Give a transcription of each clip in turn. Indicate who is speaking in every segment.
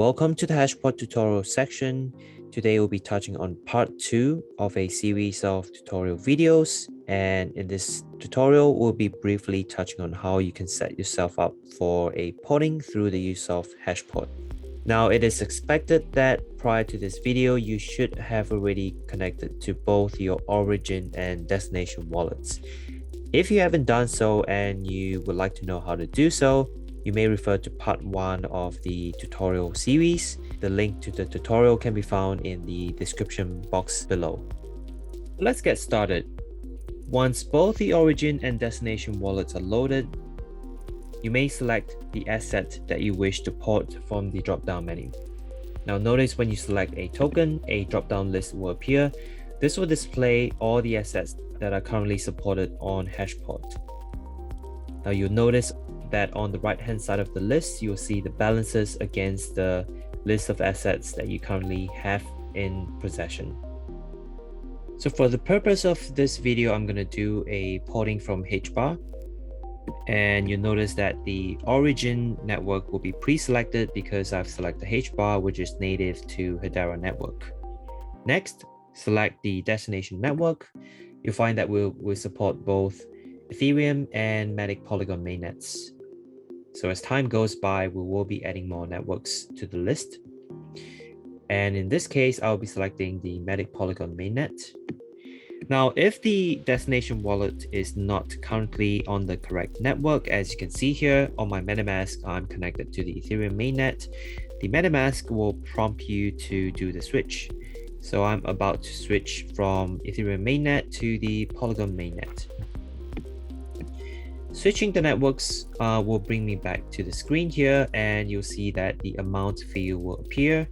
Speaker 1: Welcome to the Hashport tutorial section. Today we'll be touching on part 2 of a series of tutorial videos, and in this tutorial we'll be briefly touching on how you can set yourself up for a porting through the use of Hashport. Now, it is expected that prior to this video you should have already connected to both your origin and destination wallets. If you haven't done so and you would like to know how to do so, you may refer to part 1 of the tutorial series. The link to the tutorial can be found in the description box below. Let's get started. Once both the origin and destination wallets are loaded, you may select the asset that you wish to port from the drop-down menu. Now notice when you select a token, a drop-down list will appear. This will display all the assets that are currently supported on Hashport. Now you'll notice that on the right hand side of the list, you'll see the balances against the list of assets that you currently have in possession. So for the purpose of this video, I'm going to do a porting from Hedera, and you'll notice that the origin network will be pre-selected because I've selected Hedera, which is native to Hedera network. Next, select the destination network. You'll find that we'll support both Ethereum and Matic Polygon mainnets. So as time goes by, we will be adding more networks to the list. And in this case, I'll be selecting the Matic Polygon mainnet. Now, if the destination wallet is not currently on the correct network, as you can see here on my MetaMask, I'm connected to the Ethereum mainnet. The MetaMask will prompt you to do the switch. So I'm about to switch from Ethereum mainnet to the Polygon mainnet. Switching the networks will bring me back to the screen here, and you'll see that the amount field will appear,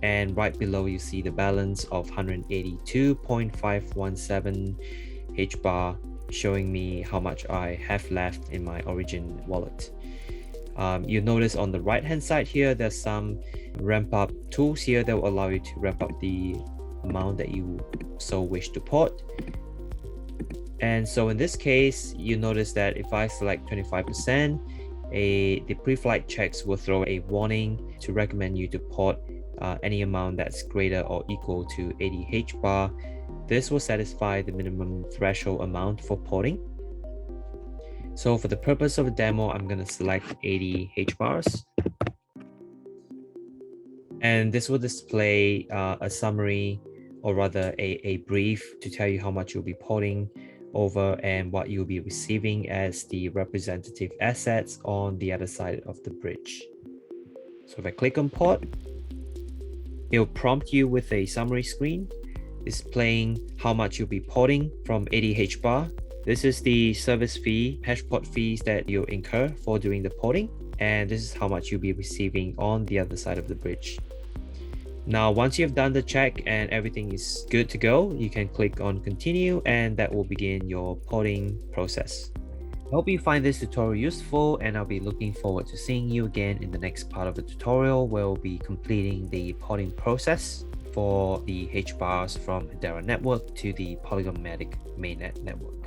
Speaker 1: and right below you see the balance of 182.517 Hedera, showing me how much I have left in my origin wallet. You'll notice on the right hand side here, there's some ramp up tools here that will allow you to ramp up the amount that you so wish to port. And so in this case, you notice that if I select 25%, the pre-flight checks will throw a warning to recommend you to port any amount that's greater or equal to 80 Hedera. This will satisfy the minimum threshold amount for porting. So for the purpose of a demo, I'm going to select 80 Hedera. And this will display a summary, or rather a brief, to tell you how much you'll be porting over and what you'll be receiving as the representative assets on the other side of the bridge. So if I click on port, it'll prompt you with a summary screen displaying how much you'll be porting from 80 Hedera. This is the service fee, Hashport fees that you'll incur for doing the porting, and this is how much you'll be receiving on the other side of the bridge. Now, once you've done the check and everything is good to go, you can click on continue, and that will begin your porting process. I hope you find this tutorial useful, and I'll be looking forward to seeing you again in the next part of the tutorial, where we'll be completing the porting process for the Hedera from Hedera network to the Polygon Matic mainnet network.